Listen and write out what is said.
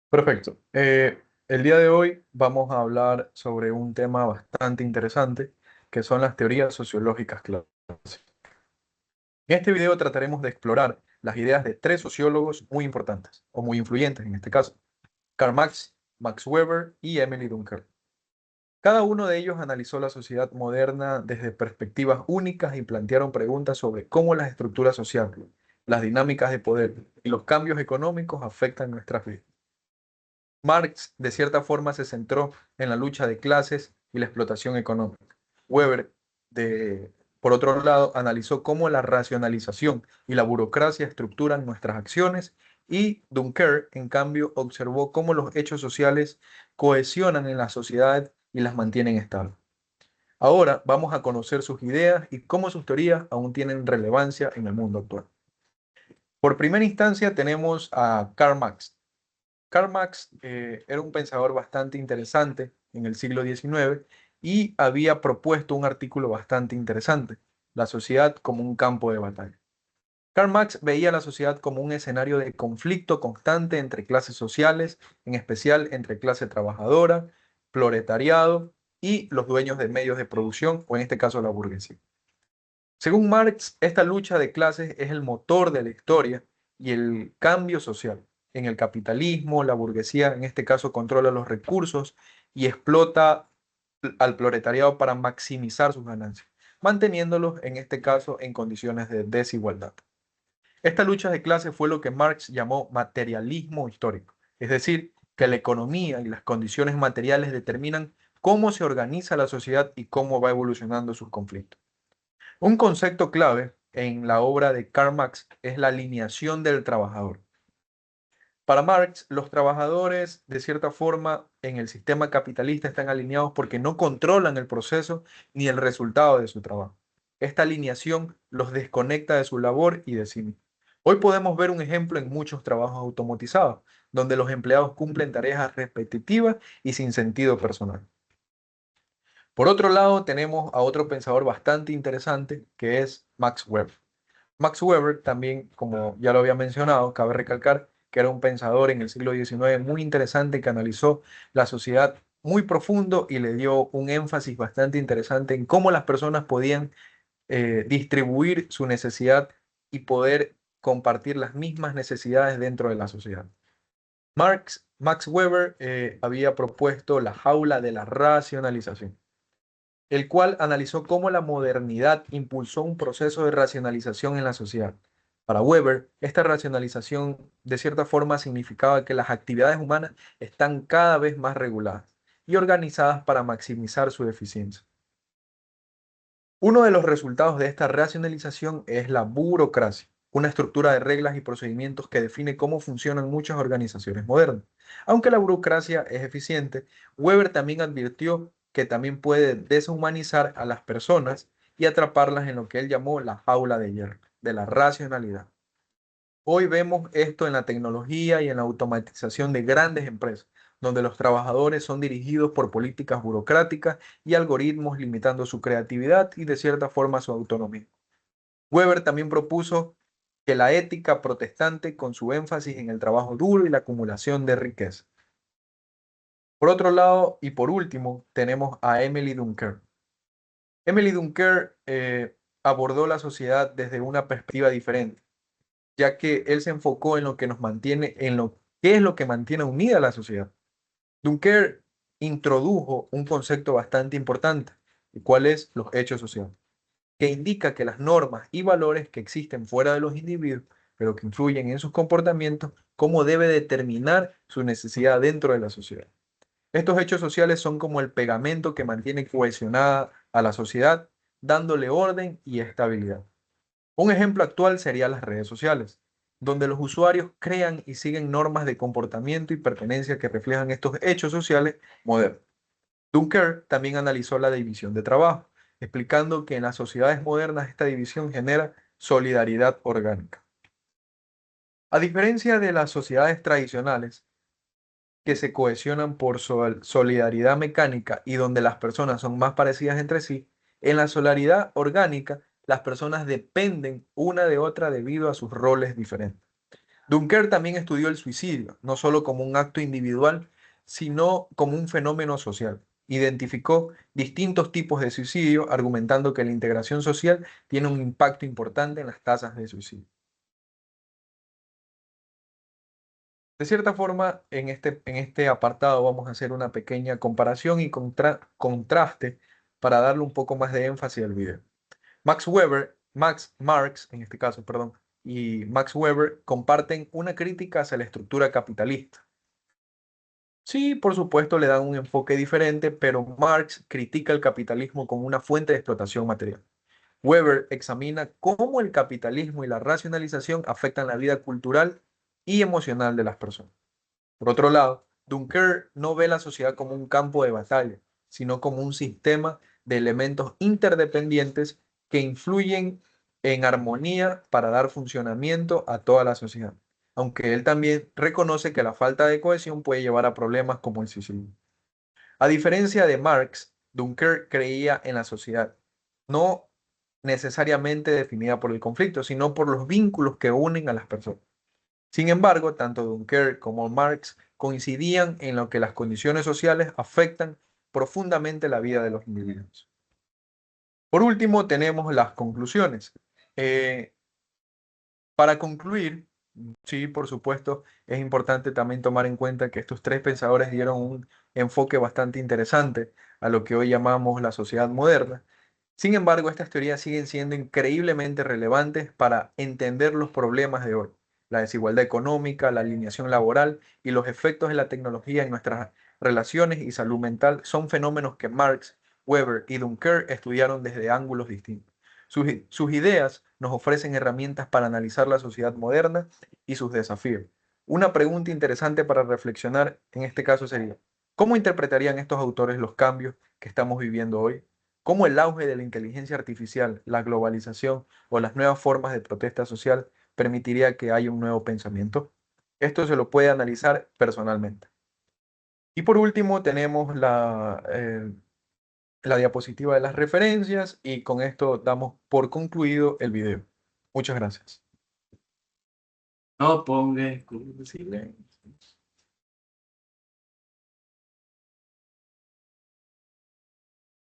Perfecto. El día de hoy vamos a hablar sobre un tema bastante interesante, que son las teorías sociológicas clásicas. En este video trataremos de explorar las ideas de tres sociólogos muy importantes, o muy influyentes en este caso: Karl Marx, Max Weber y Emily Durkheim. Cada uno de ellos analizó la sociedad moderna desde perspectivas únicas y plantearon preguntas sobre cómo las estructuras sociales, las dinámicas de poder y los cambios económicos afectan nuestras vidas. Marx, de cierta forma, se centró en la lucha de clases y la explotación económica. Weber, por otro lado, analizó cómo la racionalización y la burocracia estructuran nuestras acciones, y Dunker, en cambio, observó cómo los hechos sociales cohesionan en la sociedad y las mantienen estables. Ahora vamos a conocer sus ideas y cómo sus teorías aún tienen relevancia en el mundo actual. Por primera instancia tenemos a Karl Marx. Karl Marx era un pensador bastante interesante en el siglo XIX y había propuesto un artículo bastante interesante: la sociedad como un campo de batalla. Karl Marx veía la sociedad como un escenario de conflicto constante entre clases sociales, en especial entre clase trabajadora, proletariado y los dueños de medios de producción, o en este caso la burguesía. Según Marx, esta lucha de clases es el motor de la historia y el cambio social. En el capitalismo, la burguesía en este caso controla los recursos y explota al proletariado para maximizar sus ganancias, manteniéndolos en este caso en condiciones de desigualdad. Esta lucha de clases fue lo que Marx llamó materialismo histórico, es decir, que la economía y las condiciones materiales determinan cómo se organiza la sociedad y cómo va evolucionando sus conflictos. Un concepto clave en la obra de Karl Marx es la alineación del trabajador. Para Marx, los trabajadores, de cierta forma, en el sistema capitalista están alineados porque no controlan el proceso ni el resultado de su trabajo. Esta alineación los desconecta de su labor y de sí mismos. Hoy podemos ver un ejemplo en muchos trabajos automatizados, donde los empleados cumplen tareas repetitivas y sin sentido personal. Por otro lado, tenemos a otro pensador bastante interesante, que es Max Weber. Max Weber también, como ya lo había mencionado, cabe recalcar que era un pensador en el siglo XIX muy interesante, que analizó la sociedad muy profundo y le dio un énfasis bastante interesante en cómo las personas podían distribuir su necesidad y poder compartir las mismas necesidades dentro de la sociedad. Max Weber había propuesto la jaula de la racionalización, el cual analizó cómo la modernidad impulsó un proceso de racionalización en la sociedad. Para Weber, esta racionalización de cierta forma significaba que las actividades humanas están cada vez más reguladas y organizadas para maximizar su eficiencia. Uno de los resultados de esta racionalización es la burocracia, una estructura de reglas y procedimientos que define cómo funcionan muchas organizaciones modernas. Aunque la burocracia es eficiente, Weber también advirtió que también puede deshumanizar a las personas y atraparlas en lo que él llamó la jaula de hierro, de la racionalidad. Hoy vemos esto en la tecnología y en la automatización de grandes empresas, donde los trabajadores son dirigidos por políticas burocráticas y algoritmos, limitando su creatividad y de cierta forma su autonomía. Weber también propuso que la ética protestante, con su énfasis en el trabajo duro y la acumulación de riqueza. Por otro lado, y por último, tenemos a Emily Durkheim. Emily Durkheim abordó la sociedad desde una perspectiva diferente, ya que él se enfocó en lo que nos mantiene, en lo que es lo que mantiene unida a la sociedad. Dunker introdujo un concepto bastante importante, el cual es los hechos sociales, que indica que las normas y valores que existen fuera de los individuos, pero que influyen en sus comportamientos, cómo debe determinar su necesidad dentro de la sociedad. Estos hechos sociales son como el pegamento que mantiene cohesionada a la sociedad, dándole orden y estabilidad. Un ejemplo actual sería las redes sociales, donde los usuarios crean y siguen normas de comportamiento y pertenencia que reflejan estos hechos sociales modernos. Dunker también analizó la división de trabajo, explicando que en las sociedades modernas esta división genera solidaridad orgánica. A diferencia de las sociedades tradicionales, que se cohesionan por solidaridad mecánica y donde las personas son más parecidas entre sí, en la solidaridad orgánica las personas dependen una de otra debido a sus roles diferentes. Dunker también estudió el suicidio, no solo como un acto individual, sino como un fenómeno social. Identificó distintos tipos de suicidio, argumentando que la integración social tiene un impacto importante en las tasas de suicidio. De cierta forma, en este apartado vamos a hacer una pequeña comparación y contraste para darle un poco más de énfasis al video. Max Marx, en este caso, perdón, y Max Weber comparten una crítica hacia la estructura capitalista. Sí, por supuesto, le dan un enfoque diferente, pero Marx critica el capitalismo como una fuente de explotación material. Weber examina cómo el capitalismo y la racionalización afectan la vida cultural y emocional de las personas. Por otro lado, Dunker no ve la sociedad como un campo de batalla, sino como un sistema de elementos interdependientes que influyen en armonía para dar funcionamiento a toda la sociedad, aunque él también reconoce que la falta de cohesión puede llevar a problemas como el suicidio. A diferencia de Marx, Dunker creía en la sociedad, no necesariamente definida por el conflicto, sino por los vínculos que unen a las personas. Sin embargo, tanto Dunker como Marx coincidían en lo que las condiciones sociales afectan profundamente la vida de los individuos. Por último, tenemos las conclusiones. Eh, para concluir, sí, por supuesto, es importante también tomar en cuenta que estos tres pensadores dieron un enfoque bastante interesante a lo que hoy llamamos la sociedad moderna. Sin embargo, estas teorías siguen siendo increíblemente relevantes para entender los problemas de hoy. La desigualdad económica, la alineación laboral y los efectos de la tecnología en nuestras relaciones y salud mental son fenómenos que Marx, Weber y Dunker estudiaron desde ángulos distintos. Sus ideas nos ofrecen herramientas para analizar la sociedad moderna y sus desafíos. Una pregunta interesante para reflexionar en este caso sería, ¿cómo interpretarían estos autores los cambios que estamos viviendo hoy? ¿Cómo el auge de la inteligencia artificial, la globalización o las nuevas formas de protesta social permitiría que haya un nuevo pensamiento? Esto se lo puede analizar personalmente. Y por último tenemos la diapositiva de las referencias y con esto damos por concluido el video. Muchas gracias. No pongas Silencio.